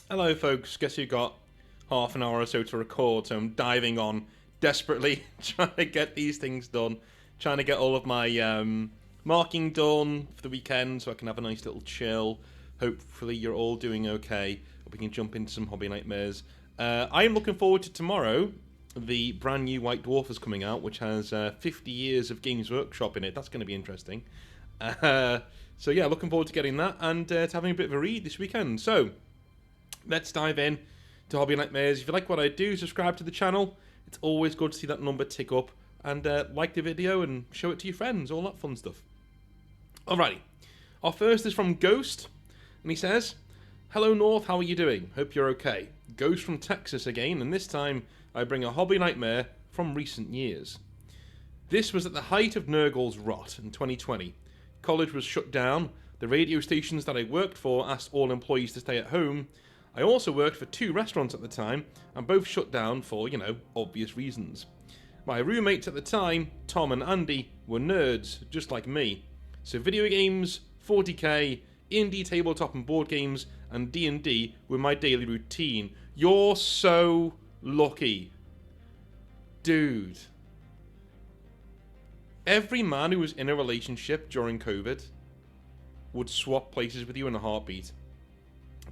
Hello, folks. Guess you got half an hour or so to record, so I'm diving on desperately, trying to get these things done, trying to get all of my marking done for the weekend so I can have a nice little chill. Hopefully, you're all doing okay. We can jump into some hobby nightmares. I am looking forward to tomorrow. The brand new White Dwarf is coming out, which has 50 years of Games Workshop in it. That's going to be interesting. So yeah, looking forward to getting that and to having a bit of a read this weekend. So let's dive in to Hobby Nightmares. If you like what I do, subscribe to the channel. It's always good to see that number tick up. And like the video and show it to your friends. All that fun stuff. Alrighty. Our first is from Ghost. And he says, "Hello North, how are you doing? Hope you're okay. Ghost from Texas again. And this time I bring a hobby nightmare from recent years. This was at the height of Nurgle's rot in 2020. College was shut down. The radio stations that I worked for asked all employees to stay at home. I also worked for 2 restaurants at the time, and both shut down for, obvious reasons. My roommates at the time, Tom and Andy, were nerds, just like me. So video games, 40k, indie tabletop and board games, and D&D were my daily routine. You're so lucky. Dude. Every man who was in a relationship during COVID would swap places with you in a heartbeat.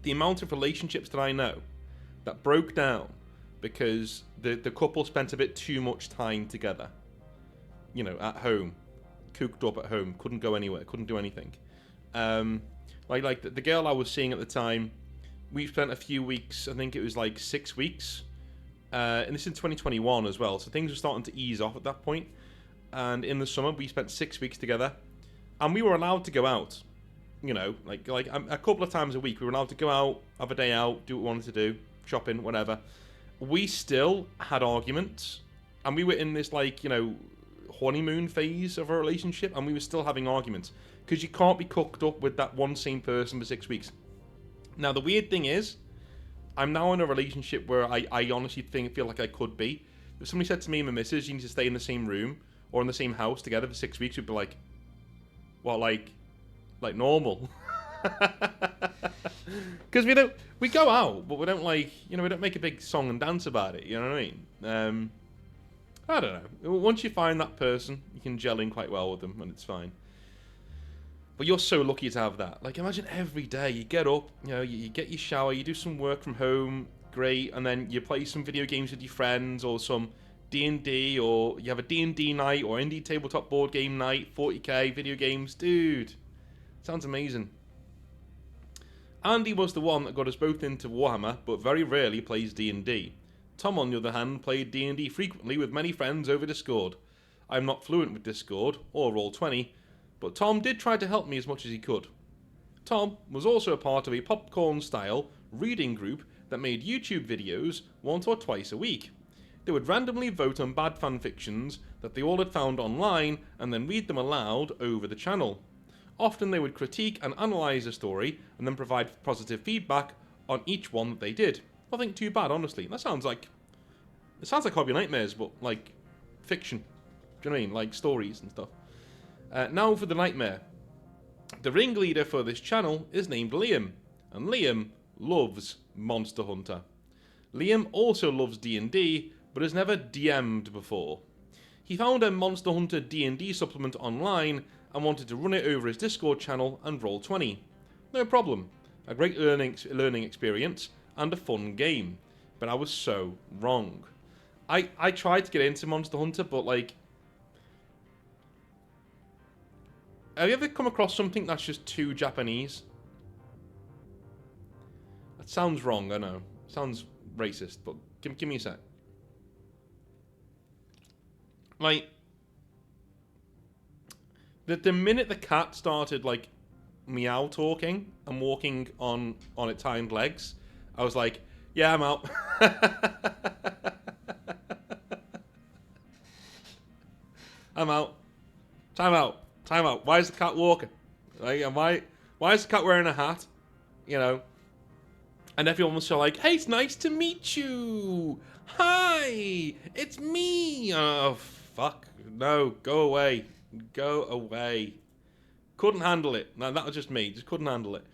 The amount of relationships that I know that broke down because the couple spent a bit too much time together. At home. Cooped up at home. Couldn't go anywhere. Couldn't do anything. Like the girl I was seeing at the time, we spent a few weeks, I think it was like 6 weeks. And this is in 2021 as well. So things were starting to ease off at that point. And in the summer, we spent 6 weeks together. And we were allowed to go out. Like a couple of times a week, we were allowed to go out, have a day out, do what we wanted to do, shopping, whatever. We still had arguments, and we were in this honeymoon phase of our relationship, and we were still having arguments because you can't be cooked up with that one same person for 6 weeks. Now the weird thing is, I'm now in a relationship where I honestly feel like I could be. If somebody said to me and my missus, you need to stay in the same room or in the same house together for 6 weeks, we'd be like, what, like normal? Because we go out, but we don't we don't make a big song and dance about it. You know what I mean? I don't know. Once you find that person, you can gel in quite well with them, and it's fine. But you're so lucky to have that. Like, imagine every day you get up, you get your shower, you do some work from home, great, and then you play some video games with your friends or some D&D, or you have a D&D night or indie tabletop board game night, 40k video games, dude. Sounds amazing. Andy was the one that got us both into Warhammer, but very rarely plays D&D. Tom, on the other hand, played D&D frequently with many friends over Discord. I'm not fluent with Discord, or Roll20, but Tom did try to help me as much as he could. Tom was also a part of a popcorn-style reading group that made YouTube videos once or twice a week. They would randomly vote on bad fanfictions that they all had found online and then read them aloud over the channel. Often they would critique and analyse a story and then provide positive feedback on each one that they did. Nothing too bad, honestly. It sounds like Hobby Nightmares, but like fiction. Do you know what I mean? Like stories and stuff. Now for the nightmare. The ringleader for this channel is named Liam, and Liam loves Monster Hunter. Liam also loves D&D, but has never DM'd before. He found a Monster Hunter D&D supplement online and wanted to run it over his Discord channel and Roll20. No problem. A great learning experience and a fun game. But I was so wrong. I tried to get into Monster Hunter, but have you ever come across something that's just too Japanese? That sounds wrong, I know. Sounds racist, but give me a sec. The minute the cat started meow talking and walking on its hind legs, I was like, yeah, I'm out. I'm out. Time out. Time out. Why is the cat walking? Why is the cat wearing a hat? And everyone was so like, hey, it's nice to meet you. Hi, it's me. Oh, fuck. No, go away. Go away. Couldn't handle it. No, that was just me. Just couldn't handle it.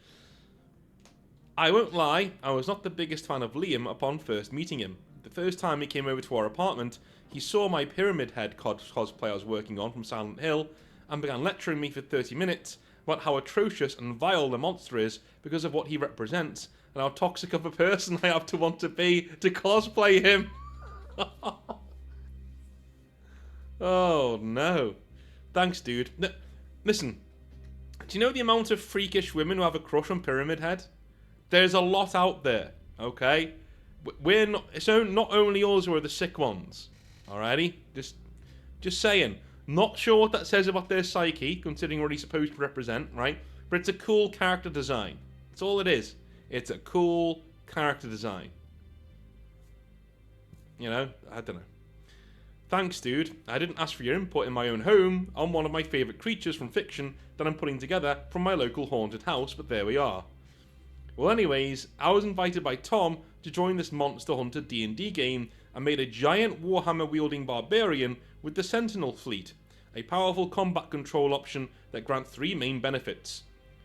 I won't lie, I was not the biggest fan of Liam upon first meeting him. The first time he came over to our apartment, he saw my Pyramid Head cosplay I was working on from Silent Hill, and began lecturing me for 30 minutes about how atrocious and vile the monster is because of what he represents, and how toxic of a person I have to want to be to cosplay him. Oh no. Thanks, dude. Listen, do you know the amount of freakish women who have a crush on Pyramid Head? There's a lot out there, okay? We're not, so not only us who are the sick ones, alrighty? Just saying. Not sure what that says about their psyche, considering what he's supposed to represent, right? But it's a cool character design. That's all it is. It's a cool character design. You know? I don't know. Thanks, dude. I didn't ask for your input in my own home on one of my favourite creatures from fiction that I'm putting together from my local haunted house, but there we are. Well, anyways, I was invited by Tom to join this Monster Hunter D&D game and made a giant Warhammer-wielding barbarian with the Sentinel Fleet, a powerful combat control option that grants 3 main benefits.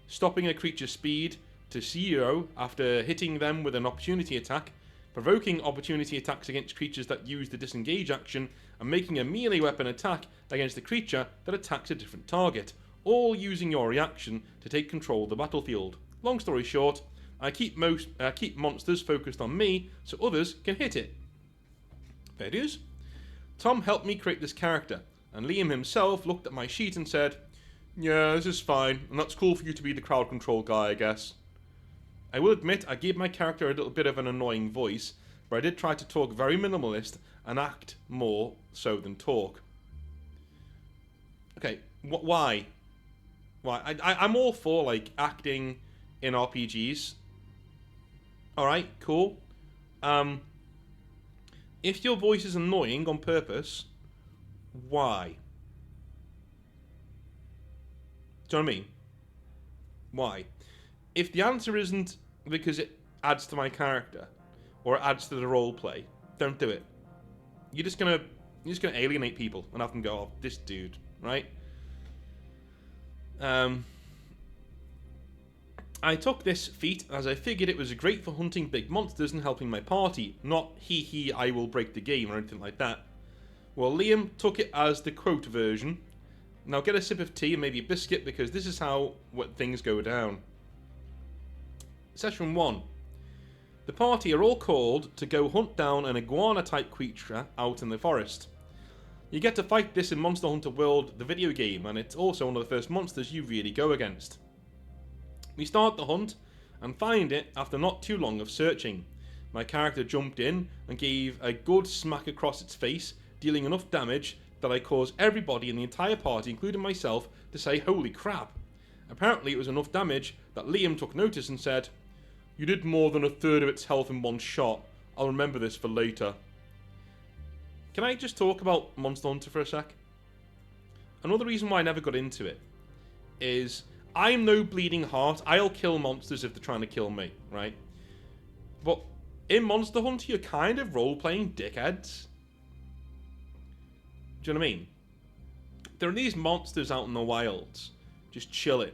Stopping a creature's speed to 0 after hitting them with an opportunity attack, provoking opportunity attacks against creatures that use the disengage action, and making a melee weapon attack against a creature that attacks a different target, all using your reaction to take control of the battlefield. Long story short, I keep monsters focused on me so others can hit it. Fair dues. Tom helped me create this character, and Liam himself looked at my sheet and said, "Yeah, this is fine, and that's cool for you to be the crowd control guy, I guess." I will admit I gave my character a little bit of an annoying voice, but I did try to talk very minimalist and act more so than talk. Okay, why? Why? I'm all for, like, acting in RPGs. Alright, cool. If your voice is annoying on purpose, why? Do you know what I mean? Why? If the answer isn't because it adds to my character or it adds to the roleplay, don't do it. You're just gonna alienate people and have them go, "Oh, this dude," right? I took this feat as I figured it was great for hunting big monsters and helping my party, not hee I will break the game or anything like that. Well, Liam took it as the quote version. Now get a sip of tea and maybe a biscuit, because this is how things go down. Session 1. The party are all called to go hunt down an iguana-type creature out in the forest. You get to fight this in Monster Hunter World, the video game, and it's also one of the first monsters you really go against. We start the hunt and find it after not too long of searching. My character jumped in and gave a good smack across its face, dealing enough damage that I caused everybody in the entire party, including myself, to say "holy crap." Apparently it was enough damage that Liam took notice and said, "You did more than a third of its health in one shot. I'll remember this for later." Can I just talk about Monster Hunter for a sec? Another reason why I never got into it is I'm no bleeding heart. I'll kill monsters if they're trying to kill me, right? But in Monster Hunter, you're kind of role-playing dickheads. Do you know what I mean? There are these monsters out in the wilds, just chilling.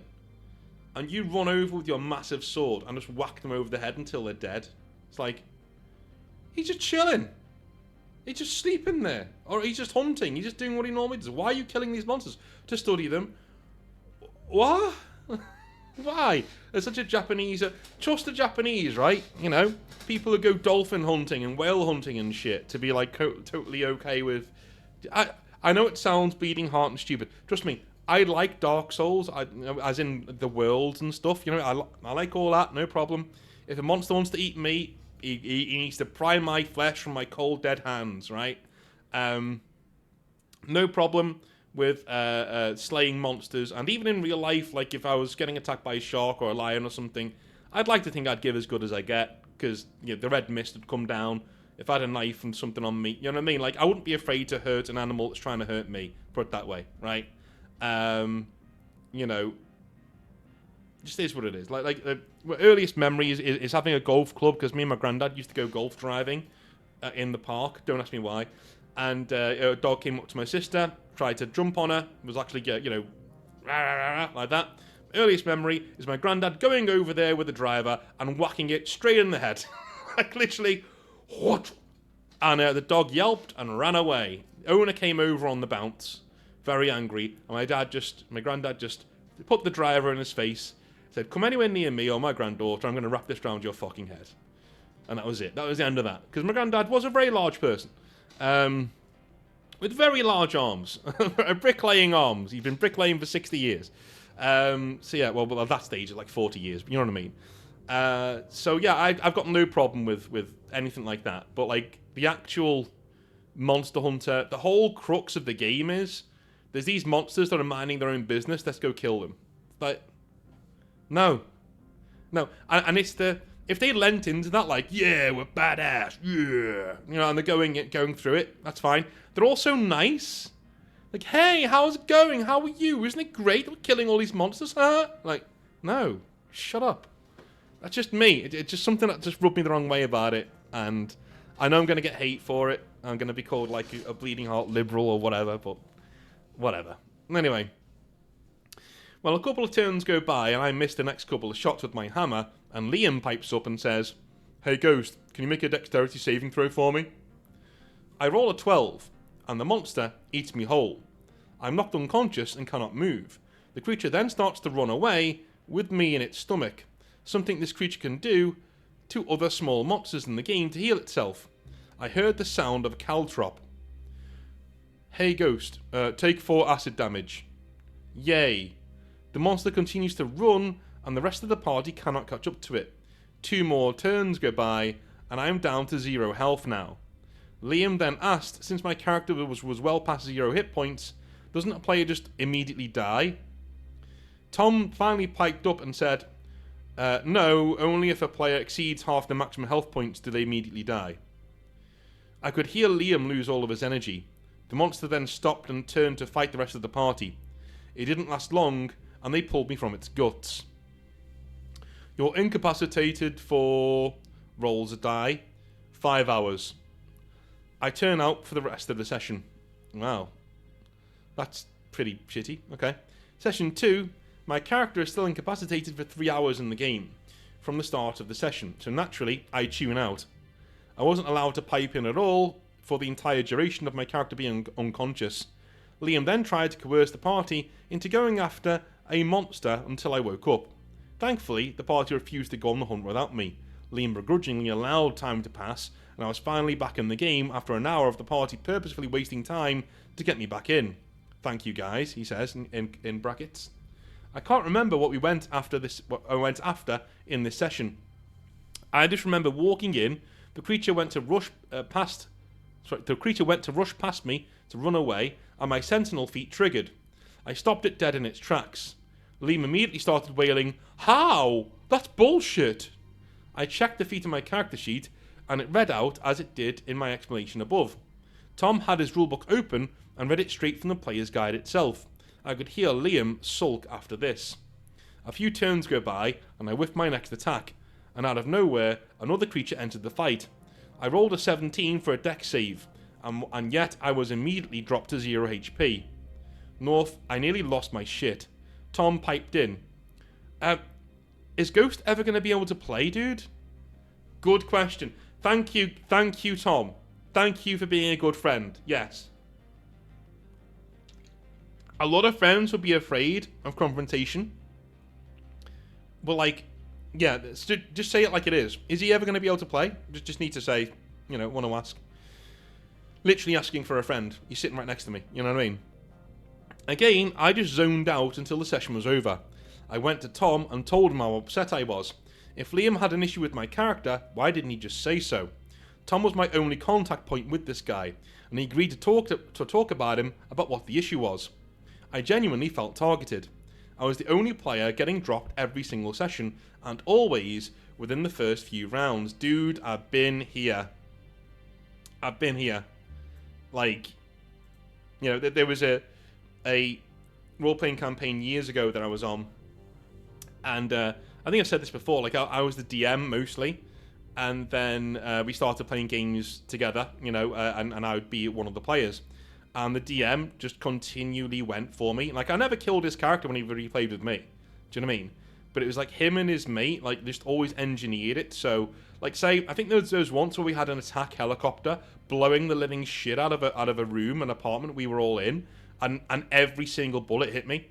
And you run over with your massive sword and just whack them over the head until they're dead. It's like, he's just chilling. He's just sleeping there. Or he's just hunting. He's just doing what he normally does. Why are you killing these monsters? To study them. What? Why? There's such a Japanese... trust the Japanese, right? You know? People who go dolphin hunting and whale hunting and shit to be like totally okay with... I know it sounds bleeding heart and stupid. Trust me. I like Dark Souls, as in the worlds and stuff. You know, I like all that, no problem. If a monster wants to eat me, he needs to pry my flesh from my cold, dead hands, right? No problem with slaying monsters. And even in real life, like if I was getting attacked by a shark or a lion or something, I'd like to think I'd give as good as I get, because you know, the red mist would come down. If I had a knife and something on me, you know what I mean? Like, I wouldn't be afraid to hurt an animal that's trying to hurt me, put it that way, right? You know, just is what it is. Like my earliest memory is having a golf club, because me and my granddad used to go golf driving in the park. Don't ask me why. And a dog came up to my sister, tried to jump on her, was actually, you know, like that. Earliest memory is my granddad going over there with the driver and whacking it straight in the head. Like literally, what? And the dog yelped and ran away. Owner came over on the bounce, very angry, and my granddad just put the driver in his face, said, "Come anywhere near me or my granddaughter, I'm going to wrap this round your fucking head." And that was it. That was the end of that. Because my granddad was a very large person. With very large arms. Bricklaying arms. He'd been bricklaying for 60 years. So yeah, well, at that stage, it's like 40 years. You know what I mean? So yeah, I've got no problem with anything like that. But like, the actual Monster Hunter, the whole crux of the game is, there's these monsters that are minding their own business, let's go kill them. Like, no. And it's if they lent into that, like, yeah, we're badass, yeah, you know, and they're going through it, that's fine. They're also nice. Like, hey, how's it going? How are you? Isn't it great that we're killing all these monsters, huh? Like, no, shut up. That's just me. It's just something that just rubbed me the wrong way about it, and I know I'm going to get hate for it. I'm going to be called, like, a bleeding heart liberal or whatever, but whatever. Anyway. Well, a couple of turns go by, and I miss the next couple of shots with my hammer, and Liam pipes up and says, "Hey, Ghost, can you make a dexterity saving throw for me?" I roll a 12, and the monster eats me whole. I'm knocked unconscious and cannot move. The creature then starts to run away, with me in its stomach, something this creature can do to other small monsters in the game to heal itself. I heard the sound of a caltrop. "Hey, Ghost, take 4 acid damage." Yay. The monster continues to run, and the rest of the party cannot catch up to it. 2 more turns go by, and I am down to 0 health now. Liam then asked, since my character was well past 0 hit points, doesn't a player just immediately die? Tom finally piped up and said, no, only if a player exceeds half the maximum health points do they immediately die. I could hear Liam lose all of his energy. The monster then stopped and turned to fight the rest of the party. It didn't last long, and they pulled me from its guts. You're incapacitated for... rolls a die. 5 hours. I turn out for the rest of the session. Wow. That's pretty shitty. Okay. Session 2. My character is still incapacitated for 3 hours in the game, from the start of the session, so naturally, I tune out. I wasn't allowed to pipe in at all for the entire duration of my character being unconscious. Liam then tried to coerce the party into going after a monster until I woke up. Thankfully, the party refused to go on the hunt without me. Liam begrudgingly allowed time to pass, and I was finally back in the game after an hour of the party purposefully wasting time to get me back in. Thank you guys, he says in brackets. I can't remember what I went after in this session. I just remember walking in, the creature went to rush past me to run away, and my sentinel feat triggered. I stopped it dead in its tracks. Liam immediately started wailing, "How? That's bullshit!" I checked the feat on my character sheet, and it read out as it did in my explanation above. Tom had his rulebook open and read it straight from the player's guide itself. I could hear Liam sulk after this. A few turns go by, and I whiff my next attack, and out of nowhere, another creature entered the fight. I rolled a 17 for a dex save, and yet I was immediately dropped to 0 HP. North, I nearly lost my shit. Tom piped in. Is Ghost ever going to be able to play, dude? Good question. Thank you, Tom. Thank you for being a good friend. Yes. A lot of friends would be afraid of confrontation. But, like, yeah, just say it like it is. Is he ever going to be able to play? Just need to say, want to ask. Literally asking for a friend. He's sitting right next to me. You know what I mean? Again, I just zoned out until the session was over. I went to Tom and told him how upset I was. If Liam had an issue with my character, why didn't he just say so? Tom was my only contact point with this guy, and he agreed to talk about him about what the issue was. I genuinely felt targeted. I was the only player getting dropped every single session, and always within the first few rounds. Dude, I've been here. Like, there was a role-playing campaign years ago that I was on, and I think I've said this before, like, I was the DM mostly, and then we started playing games together, and I would be one of the players, and the DM just continually went for me. Like, I never killed his character when he replayed with me. Do you know what I mean? But it was like him and his mate, like, just always engineered it. So, like, say, I think there was once where we had an attack helicopter blowing the living shit out of a room, an apartment we were all in, and every single bullet hit me.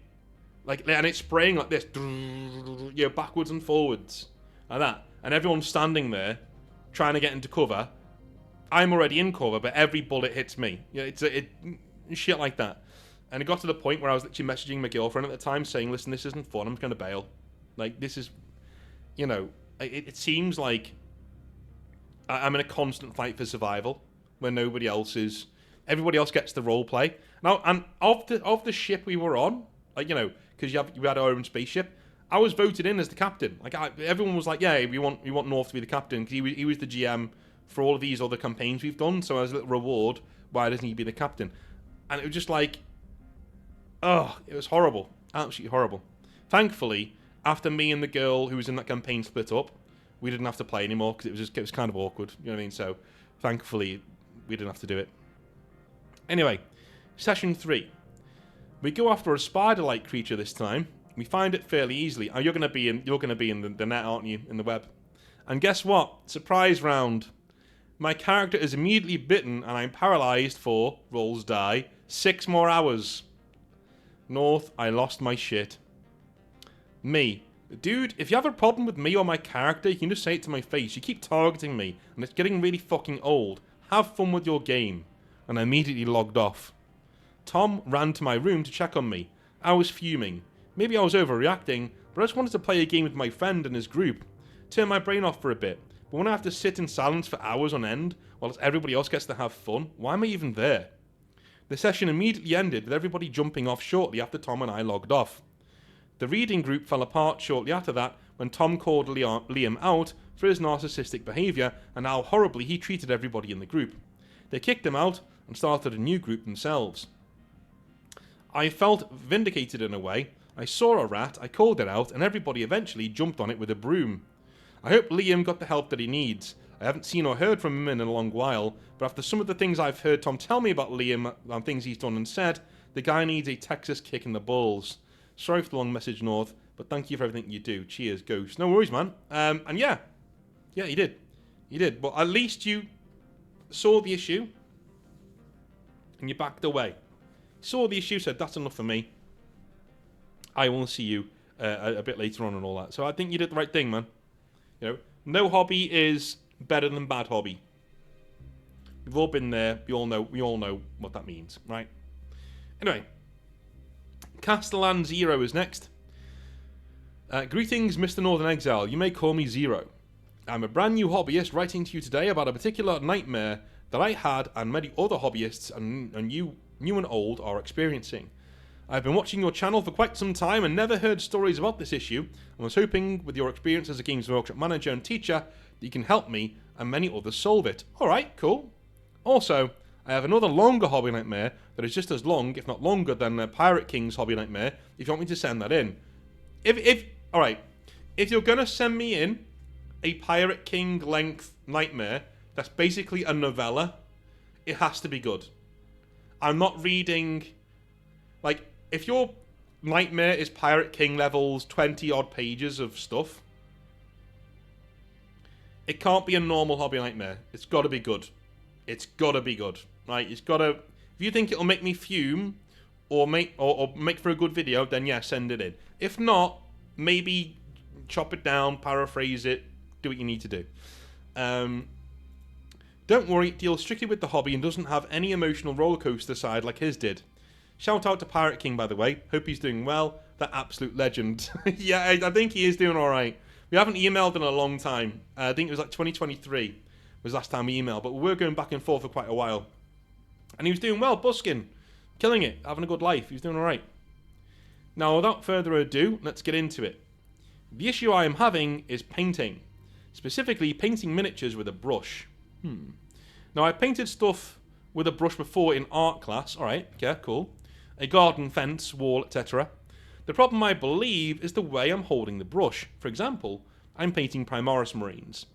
Like, and it's spraying like this, you know, backwards and forwards, like that. And everyone's standing there, trying to get into cover. I'm already in cover, but every bullet hits me. You know, it's shit like that. And it got to the point where I was literally messaging my girlfriend at the time saying, listen, this isn't fun, I'm just going to bail. Like, this is, you know, it seems like I'm in a constant fight for survival where nobody else is. Everybody else gets the role play. Now, and of the ship we were on, like, you know, because you had our own spaceship, I was voted in as the captain. Like, everyone was like, yeah, we want North to be the captain, because he was the GM for all of these other campaigns we've done, so as a little reward, why doesn't he be the captain? And it was just like, oh, it was horrible. Absolutely horrible. Thankfully, after me and the girl who was in that campaign split up, we didn't have to play anymore, because it was kind of awkward, you know what I mean? So, thankfully, we didn't have to do it. Anyway, session 3. We go after a spider-like creature this time. We find it fairly easily. You're going to be in the net, aren't you? In the web. And guess what? Surprise round. My character is immediately bitten, and I'm paralyzed for, rolls die, 6 more hours. North, I lost my shit. Me. Dude, if you have a problem with me or my character, you can just say it to my face. You keep targeting me, and it's getting really fucking old. Have fun with your game. And I immediately logged off. Tom ran to my room to check on me. I was fuming. Maybe I was overreacting, but I just wanted to play a game with my friend and his group. Turn my brain off for a bit. But when I have to sit in silence for hours on end, while everybody else gets to have fun, why am I even there? The session immediately ended with everybody jumping off shortly after Tom and I logged off. The reading group fell apart shortly after that when Tom called Liam out for his narcissistic behaviour and how horribly he treated everybody in the group. They kicked him out and started a new group themselves. I felt vindicated in a way. I saw a rat, I called it out, and everybody eventually jumped on it with a broom. I hope Liam got the help that he needs. I haven't seen or heard from him in a long while, but after some of the things I've heard Tom tell me about Liam and things he's done and said, the guy needs a Texas kick in the balls. Sorry for the long message, North, but thank you for everything you do. Cheers, Ghost. No worries, man. And yeah, he did. He did. But at least you saw the issue and you backed away. Saw the issue, said, that's enough for me. I will see you a bit later on and all that. So I think you did the right thing, man. You know, no hobby is better than bad hobby. We've all been there. We all know what that means, right? Anyway, Castellan Zero is next. Greetings, Mr. Northern Exile. You may call me Zero. I'm a brand new hobbyist writing to you today about a particular nightmare that I had and many other hobbyists and new and old are experiencing. I've been watching your channel for quite some time and never heard stories about this issue, and was hoping with your experience as a Games Workshop manager and teacher that you can help me and many others solve it. Alright, cool. Also, I have another longer hobby nightmare that is just as long, if not longer, than Pirate King's hobby nightmare, if you want me to send that in. Alright, if you're gonna send me in a Pirate King length nightmare that's basically a novella, it has to be good. I'm not reading, like, if your nightmare is Pirate King levels 20 odd pages of stuff, it can't be a normal hobby nightmare. It's got to be good. It's got to be good, right? It's got to. If you think it'll make me fume or make for a good video, then yeah, send it in. If not, maybe chop it down, paraphrase it, do what you need to do. Don't worry, it deals strictly with the hobby and doesn't have any emotional rollercoaster side like his did. Shout out to Pirate King, by the way. Hope he's doing well. That absolute legend. Yeah, I think he is doing alright. We haven't emailed in a long time. I think it was like 2023 was last time we emailed, but we were going back and forth for quite a while. And he was doing well, busking. Killing it, having a good life. He was doing alright. Now, without further ado, let's get into it. The issue I am having is painting. Specifically, painting miniatures with a brush. Now, I painted stuff with a brush before in art class. Alright, yeah, cool. A garden, fence, wall, etc. The problem, I believe, is the way I'm holding the brush. For example, I'm painting Primaris Marines.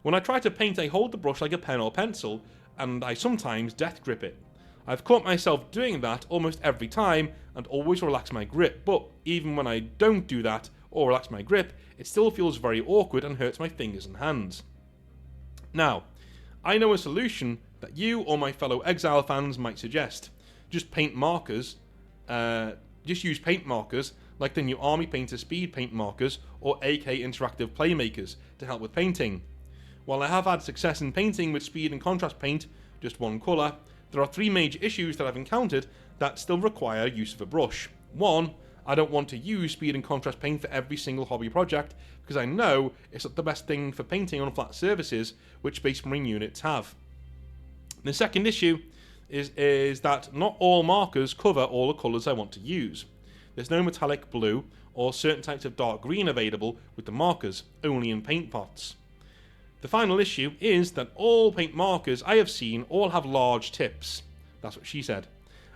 When I try to paint, I hold the brush like a pen or pencil, and I sometimes death grip it. I've caught myself doing that almost every time, and always relax my grip, but even when I don't do that, or relax my grip, it still feels very awkward and hurts my fingers and hands. Now, I know a solution that you or my fellow Exile fans might suggest. Just paint markers, just use paint markers like the new Army Painter Speed paint markers or AK Interactive Playmakers to help with painting. While I have had success in painting with speed and contrast paint, just one colour, there are 3 major issues that I've encountered that still require use of a brush. 1, I don't want to use speed and contrast paint for every single hobby project because I know it's not the best thing for painting on flat surfaces, which Space Marine units have. The second issue is that not all markers cover all the colours I want to use. There's no metallic blue or certain types of dark green available with the markers, only in paint pots. The final issue is that all paint markers I have seen all have large tips. That's what she said.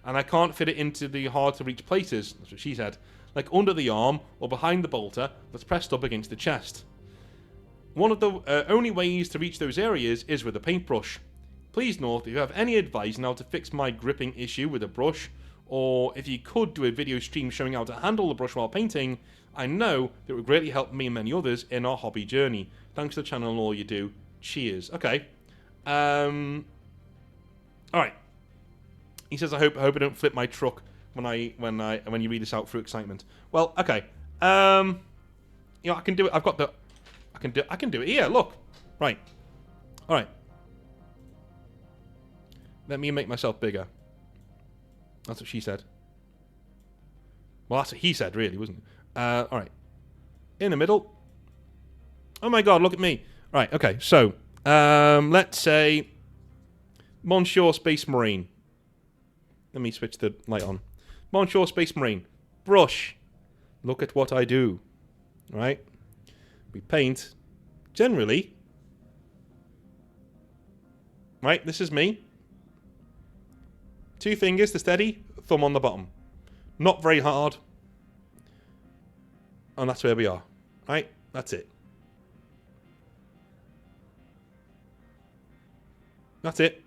And I can't fit it into the hard to reach places. That's what she said. Like under the arm or behind the bolter that's pressed up against the chest. One of the only ways to reach those areas is with a paintbrush. Please note if you have any advice on how to fix my gripping issue with a brush, or if you could do a video stream showing how to handle the brush while painting, I know that would greatly help me and many others in our hobby journey. Thanks to the channel and all you do. Cheers. Okay. Alright. He says, I hope I don't flip my truck when you read this out through excitement. Well, okay. You know, I can do it. I can do it here. Look. Right. Alright. Let me make myself bigger. That's what she said. Well, that's what he said, really, wasn't it? Alright. In the middle. Oh my god, look at me. Right, okay, so, let's say Monsieur Space Marine. Let me switch the light on. Monsieur Space Marine. Brush. Look at what I do. Right? We paint, generally. Right, this is me. 2 fingers to steady, thumb on the bottom. Not very hard. And that's where we are. Right? That's it. That's it.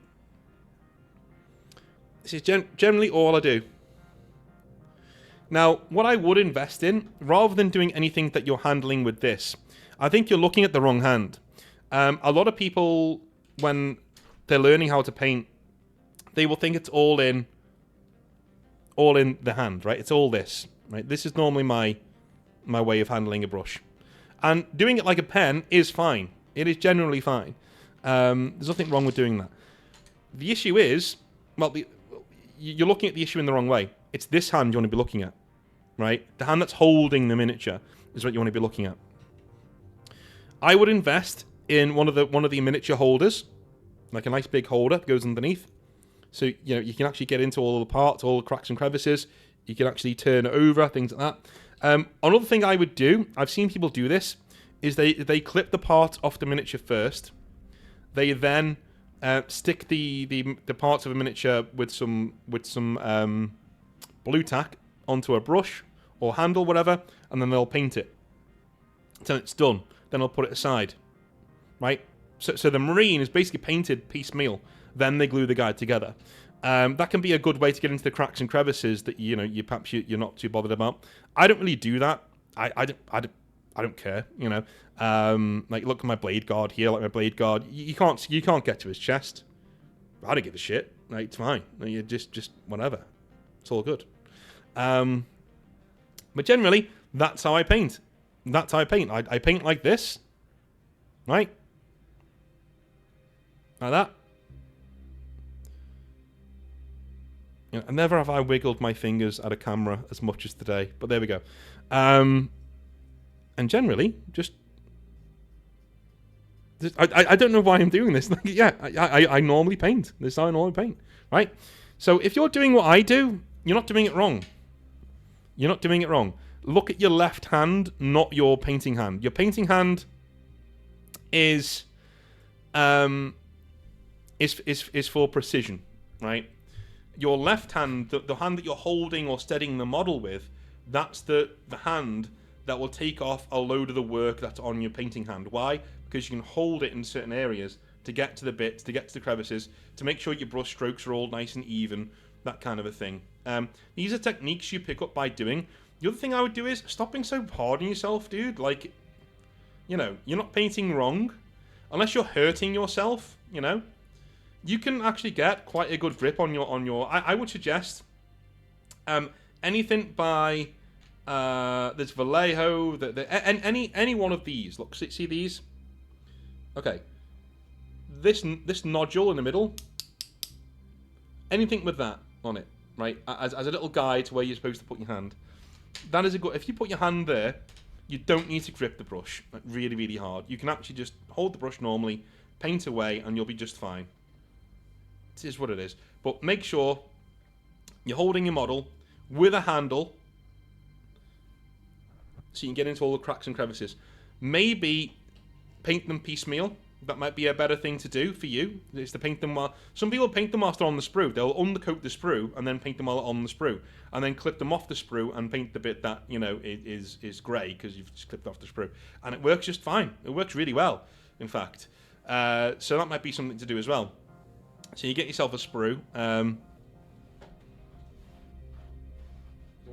This is generally all I do. Now, what I would invest in, rather than doing anything that you're handling with this, I think you're looking at the wrong hand. A lot of people, when they're learning how to paint, they will think it's all in the hand, right? It's all this, right? This is normally my way of handling a brush. And doing it like a pen is fine. It is generally fine. There's nothing wrong with doing that. The issue is, well, you're looking at the issue in the wrong way. It's this hand you want to be looking at, right? The hand that's holding the miniature is what you want to be looking at. I would invest in one of the miniature holders, like a nice big holder that goes underneath. So, you know, you can actually get into all the parts, all the cracks and crevices. You can actually turn it over, things like that. Another thing I would do, I've seen people do this, is they clip the part off the miniature first. They then stick the parts of a miniature with some blue tack onto a brush or handle, whatever, and then they'll paint it. Until it's done. Then they'll put it aside. Right? So the Marine is basically painted piecemeal. Then they glue the guide together. That can be a good way to get into the cracks and crevices that you're not too bothered about. I don't really do that. I don't care. You know, like look at my blade guard here. Like my blade guard, you can't get to his chest. I don't give a shit. Like it's fine. You just whatever. It's all good. But generally, that's how I paint. That's how I paint. I paint like this, right? Like that. You know, and never have I wiggled my fingers at a camera as much as today. But there we go. And generally, just I don't know why I'm doing this. Like, yeah, I normally paint. This is how I normally paint, right? So if you're doing what I do, you're not doing it wrong. You're not doing it wrong. Look at your left hand, not your painting hand. Your painting hand is for precision, right? Your left hand, the hand that you're holding or steadying the model with, that's the hand that will take off a load of the work that's on your painting hand. Why? Because you can hold it in certain areas to get to the bits, to get to the crevices, to make sure your brush strokes are all nice and even, that kind of a thing. These are techniques you pick up by doing. The other thing I would do is stop being so hard on yourself, dude. Like, you know, you're not painting wrong. Unless you're hurting yourself, you know. You can actually get quite a good grip on your. I would suggest anything by there's Vallejo, any one of these. Look, see these? Okay. This nodule in the middle. Anything with that on it, right? As a little guide to where you're supposed to put your hand. That is a good. If you put your hand there, you don't need to grip the brush like, really, really hard. You can actually just hold the brush normally, paint away, and you'll be just fine. This is what it is. But make sure you're holding your model with a handle so you can get into all the cracks and crevices. Maybe paint them piecemeal. That might be a better thing to do for you, is to paint them while... Some people paint them whilst they're on the sprue. They'll undercoat the sprue and then paint them while on the sprue. And then clip them off the sprue and paint the bit that, you know, is grey because you've just clipped off the sprue. And it works just fine. It works really well, in fact. So that might be something to do as well. So you get yourself a sprue. Do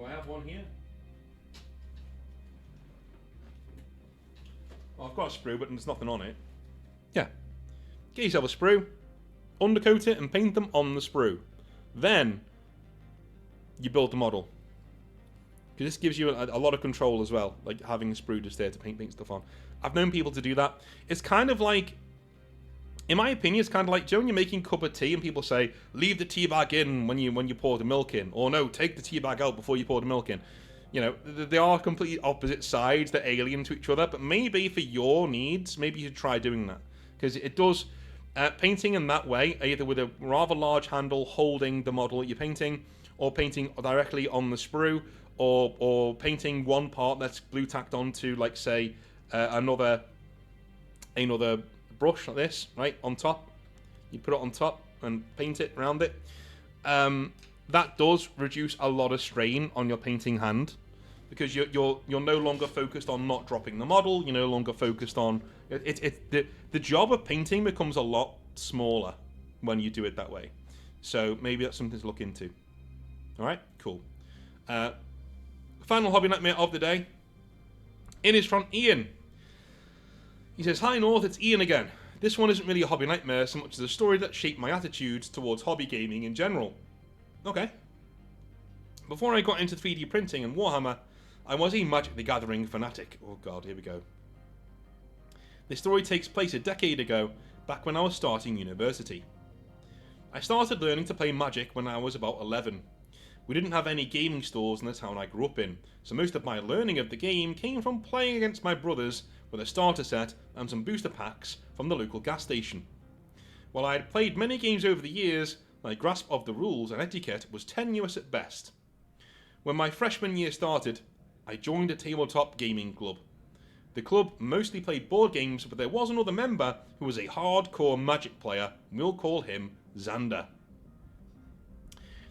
I have one here? Well, I've got a sprue, but there's nothing on it. Yeah. Get yourself a sprue, undercoat it, and paint them on the sprue. Then, you build the model. Because this gives you a lot of control as well, like having a sprue just there to paint stuff on. I've known people to do that. It's kind of like, in my opinion, it's kind of like, Joe, when you're making a cup of tea and people say, leave the tea bag in when you pour the milk in. Or no, take the tea bag out before you pour the milk in. You know, they are completely opposite sides. They're alien to each other. But maybe for your needs, maybe you should try doing that. Because it does, painting in that way, either with a rather large handle holding the model that you're painting, or painting directly on the sprue, or painting one part that's glue tacked onto, like, say, another brush like this, right, on top. You put it on top and paint it around it. That does reduce a lot of strain on your painting hand. Because you're no longer focused on not dropping the model. You're no longer focused on the job of painting becomes a lot smaller when you do it that way. So maybe that's something to look into. All right, cool. Final hobby nightmare of the day. In is from Ian. He says, "Hi North, it's Ian again. This one isn't really a hobby nightmare so much as a story that shaped my attitudes towards hobby gaming in general." Okay. Before I got into 3D printing and Warhammer, I was a Magic the Gathering fanatic. Oh god, here we go. This story takes place a decade ago, back when I was starting university. I started learning to play Magic when I was about 11. We didn't have any gaming stores in the town I grew up in, so most of my learning of the game came from playing against my brothers with a starter set and some booster packs from the local gas station. While I had played many games over the years, my grasp of the rules and etiquette was tenuous at best. When my freshman year started, I joined a tabletop gaming club. The club mostly played board games, but there was another member who was a hardcore Magic player. We'll call him Xander.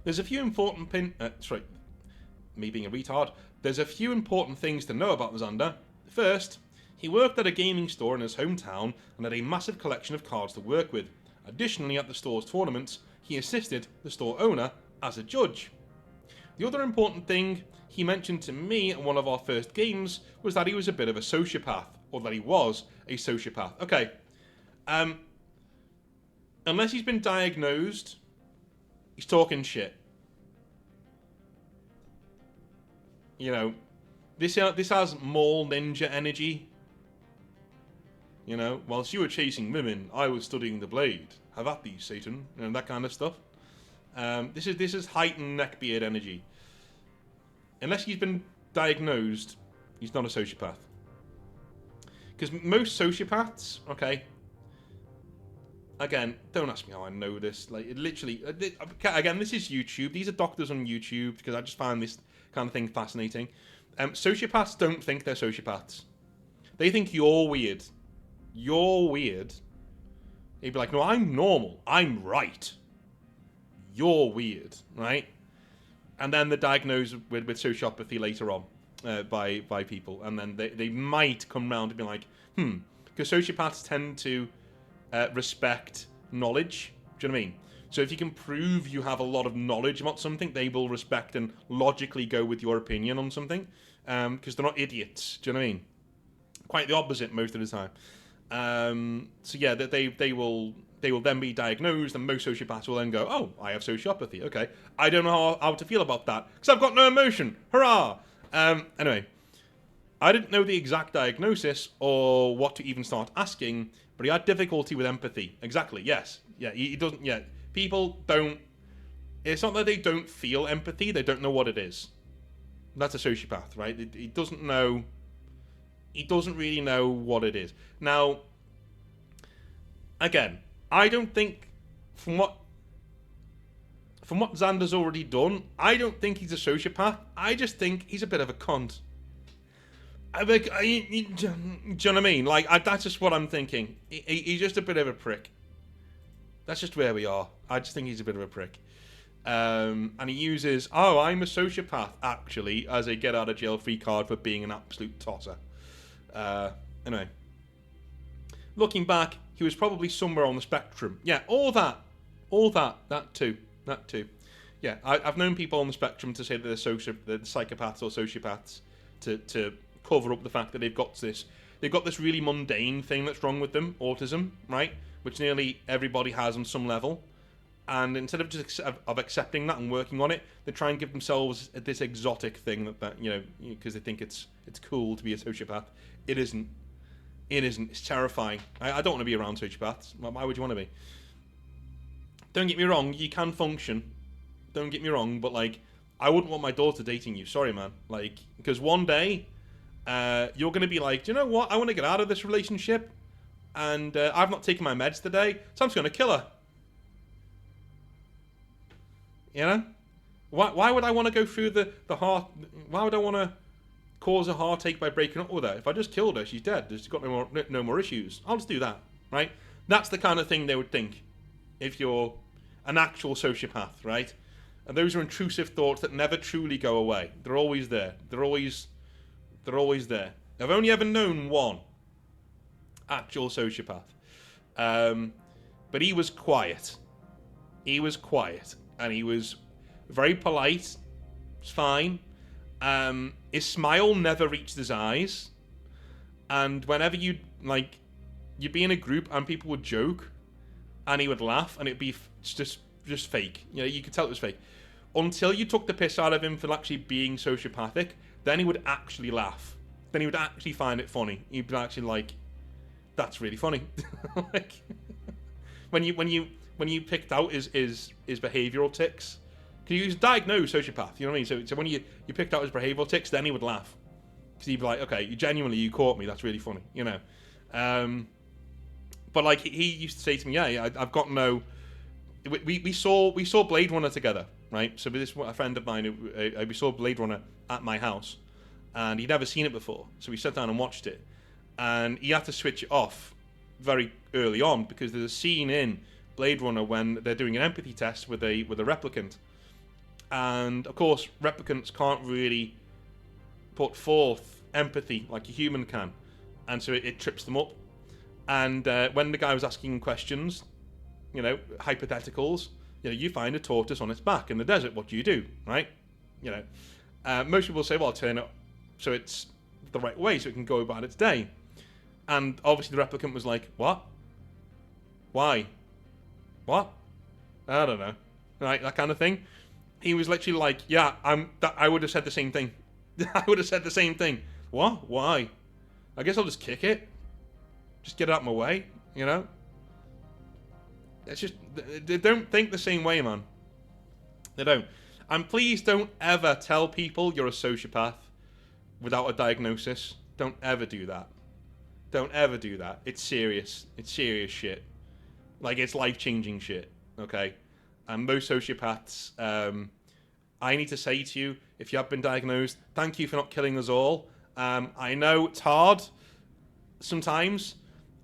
There's a few important me being a retard. There's a few important things to know about Xander. First, he worked at a gaming store in his hometown and had a massive collection of cards to work with. Additionally, at the store's tournaments, he assisted the store owner as a judge. The other important thing he mentioned to me at one of our first games was that he was a bit of a sociopath, or that he was a sociopath. Okay, unless he's been diagnosed, he's talking shit. You know, this has mall ninja energy. You know, whilst you were chasing women, I was studying the blade. Have at thee, Satan, and that kind of stuff. This is heightened neckbeard energy. Unless he's been diagnosed, he's not a sociopath. Because most sociopaths, okay. Again, don't ask me how I know this. Like, it literally, again, this is YouTube. These are doctors on YouTube because I just find this kind of thing fascinating. Sociopaths don't think they're sociopaths. They think you're weird. You're weird. They'd be like, no, I'm normal. I'm right. You're weird, right? And then they're diagnosed with sociopathy later on by people. And then they might come round and be like, because sociopaths tend to respect knowledge. Do you know what I mean? So if you can prove you have a lot of knowledge about something, they will respect and logically go with your opinion on something, because they're not idiots. Do you know what I mean? Quite the opposite most of the time. So yeah, they will then be diagnosed, and most sociopaths will then go, oh, I have sociopathy. Okay, I don't know how to feel about that because I've got no emotion. Hurrah! Anyway, I didn't know the exact diagnosis or what to even start asking, but he had difficulty with empathy. Exactly. Yes. Yeah. He doesn't. Yeah. People don't. It's not that they don't feel empathy; they don't know what it is. That's a sociopath, right? He doesn't know. He doesn't really know what it is. Now, again, I don't think from what Xander's already done, I don't think he's a sociopath. I just think he's a bit of a cunt. Do you know what I mean? Like, that's just what I'm thinking. He's just a bit of a prick. That's just where we are. I just think he's a bit of a prick. And he uses, oh, I'm a sociopath, actually, as a get-out-of-jail-free card for being an absolute tosser. Anyway. Looking back, he was probably somewhere on the spectrum. Yeah, all that. That too. Yeah, I've known people on the spectrum to say that they're psychopaths or sociopaths to cover up the fact that they've got this really mundane thing that's wrong with them, autism, right? Which nearly everybody has on some level. And instead of just accepting that and working on it, they try and give themselves this exotic thing that because they think it's cool to be a sociopath. It isn't. It's terrifying. I don't want to be around sociopaths. Why would you want to be? Don't get me wrong, you can function. Don't get me wrong, but like, I wouldn't want my daughter dating you. Sorry, man. Like, because one day, you're going to be like, do you know what? I want to get out of this relationship, and I've not taken my meds today, so I'm just going to kill her. You know? Why would I want to go through the heart? Why would I want to cause a heartache by breaking up with her? If I just killed her, she's dead. She's got no more issues. I'll just do that, right? That's the kind of thing they would think if you're an actual sociopath, right? And those are intrusive thoughts that never truly go away. They're always there. They're always there. I've only ever known one actual sociopath. But he was quiet. And he was very polite. It's fine. His smile never reached his eyes. And whenever you'd be in a group and people would joke, and he would laugh, and it'd be just fake. You know, you could tell it was fake. Until you took the piss out of him for actually being sociopathic, then he would actually laugh. Then he would actually find it funny. He'd be actually like, "That's really funny." Like, when you picked out his behavioural tics, because he was diagnosed sociopath. You know what I mean? So when you picked out his behavioural tics, then he would laugh, because he'd be like, "Okay, you caught me. That's really funny." You know. But like, he used to say to me, "Yeah, I've got no." We saw Blade Runner together, right? So with a friend of mine, we saw Blade Runner at my house, and he'd never seen it before. So we sat down and watched it, and he had to switch it off very early on, because there's a scene in Blade Runner when they're doing an empathy test with a replicant, and of course replicants can't really put forth empathy like a human can, and so it trips them up. And when the guy was asking questions, you know, hypotheticals, you know, you find a tortoise on its back in the desert, what do you do, right? You know, most people say, well, turn it so it's the right way so it can go about its day. And obviously the replicant was like, what? Why? What? I don't know. Right, that kind of thing. He was literally like, yeah, I would have said the same thing. I would have said the same thing. What? Why? I guess I'll just kick it. Just get it out of my way, you know? It's just, they don't think the same way, man. They don't. And please don't ever tell people you're a sociopath without a diagnosis. Don't ever do that. Don't ever do that. It's serious. It's serious shit. Like, it's life-changing shit, okay? And most sociopaths, I need to say to you, if you have been diagnosed, thank you for not killing us all. I know it's hard sometimes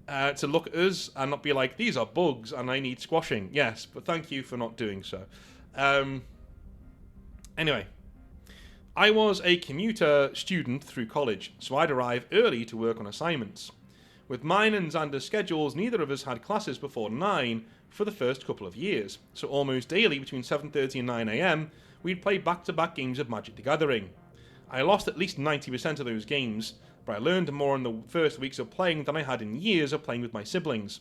to look at us and not be like, these are bugs and I need squashing. Yes, but thank you for not doing so. Anyway, I was a commuter student through college, so I'd arrive early to work on assignments. With mine and Xander's schedules, neither of us had classes before 9 for the first couple of years, so almost daily between 7:30 and 9 AM, we'd play back-to-back games of Magic the Gathering. I lost at least 90% of those games, but I learned more in the first weeks of playing than I had in years of playing with my siblings.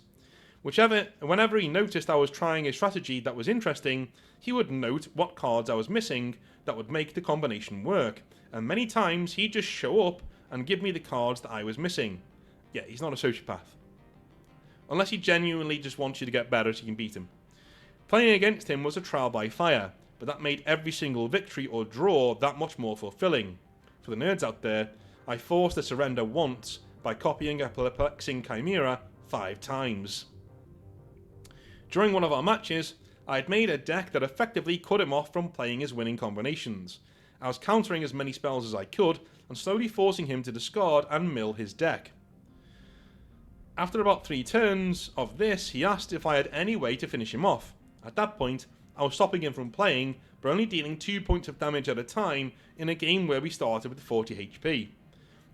Whenever he noticed I was trying a strategy that was interesting, he would note what cards I was missing that would make the combination work, and many times he'd just show up and give me the cards that I was missing. Yeah, he's not a sociopath. Unless he genuinely just wants you to get better so you can beat him. Playing against him was a trial by fire, but that made every single victory or draw that much more fulfilling. For the nerds out there, I forced a surrender once by copying a perplexing chimera 5 times. During one of our matches, I had made a deck that effectively cut him off from playing his winning combinations. I was countering as many spells as I could and slowly forcing him to discard and mill his deck. After about 3 turns of this, he asked if I had any way to finish him off. At that point, I was stopping him from playing, but only dealing 2 points of damage at a time in a game where we started with 40 HP.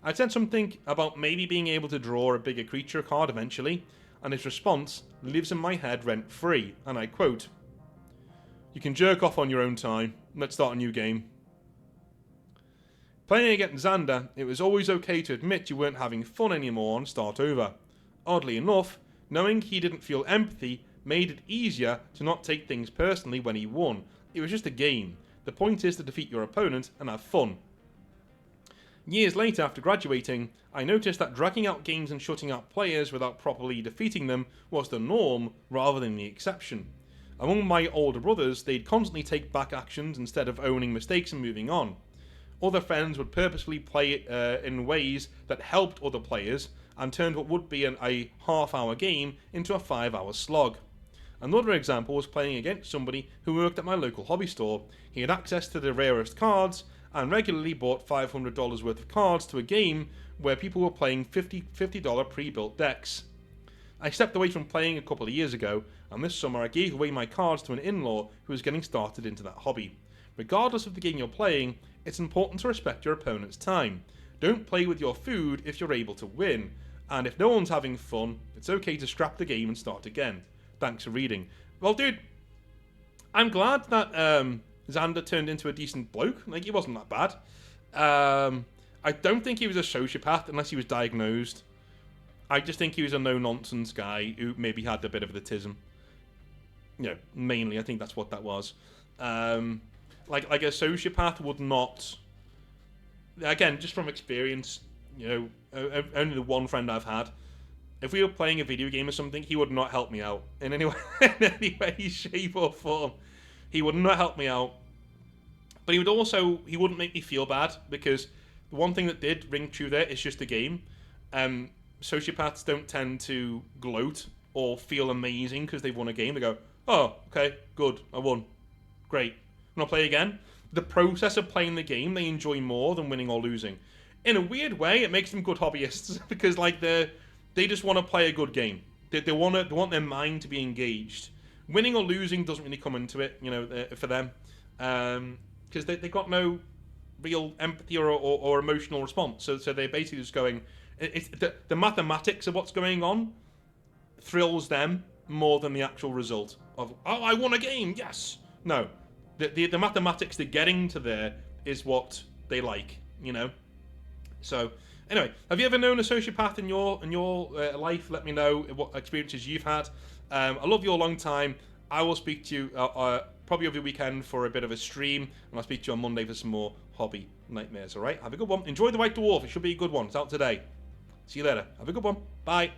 I said something about maybe being able to draw a bigger creature card eventually, and his response lives in my head rent-free, and I quote, "You can jerk off on your own time. Let's start a new game." Playing against Xander, it was always okay to admit you weren't having fun anymore and start over. Oddly enough, knowing he didn't feel empathy made it easier to not take things personally when he won. It was just a game. The point is to defeat your opponent and have fun. Years later, after graduating, I noticed that dragging out games and shutting out players without properly defeating them was the norm rather than the exception. Among my older brothers, they'd constantly take back actions instead of owning mistakes and moving on. Other friends would purposefully play in ways that helped other players and turned what would be a half-hour game into a 5-hour slog. Another example was playing against somebody who worked at my local hobby store. He had access to the rarest cards and regularly bought $500 worth of cards to a game where people were playing $50 pre-built decks. I stepped away from playing a couple of years ago, and this summer I gave away my cards to an in-law who was getting started into that hobby. Regardless of the game you're playing, it's important to respect your opponent's time. Don't play with your food if you're able to win, and if no one's having fun, it's okay to scrap the game and start again. Thanks for reading. Well, dude, I'm glad that Xander turned into a decent bloke. Like, he wasn't that bad. I don't think he was a sociopath unless he was diagnosed. I just think he was a no-nonsense guy who maybe had a bit of the tism. You know, mainly, I think that's what that was. Like a sociopath would not... Again, just from experience, you know, only the one friend I've had, if we were playing a video game or something, he would not help me out in any way, shape or form. He would not help me out. But he wouldn't make me feel bad, because the one thing that did ring true there is just a game. Sociopaths don't tend to gloat or feel amazing because they've won a game. They go, "Oh, okay, good, I won. Great. Want to play again?" The process of playing the game they enjoy more than winning or losing. In a weird way, it makes them good hobbyists because like they just want to play a good game. They want their mind to be engaged. Winning or losing doesn't really come into it, you know, for them, because they got no real empathy or emotional response. So they're basically just going. It's the mathematics of what's going on thrills them more than the actual result of, "Oh, I won a game, yes." No, the mathematics they're getting to there is what they like, you know. So anyway, have you ever known a sociopath in your life? Let me know what experiences you've had. I love you a long time. I will speak to you probably over the weekend for a bit of a stream, and I'll speak to you on Monday for some more hobby nightmares. All right, have a good one. Enjoy the White Dwarf. It should be a good one. It's out today. See you later. Have a good one. Bye.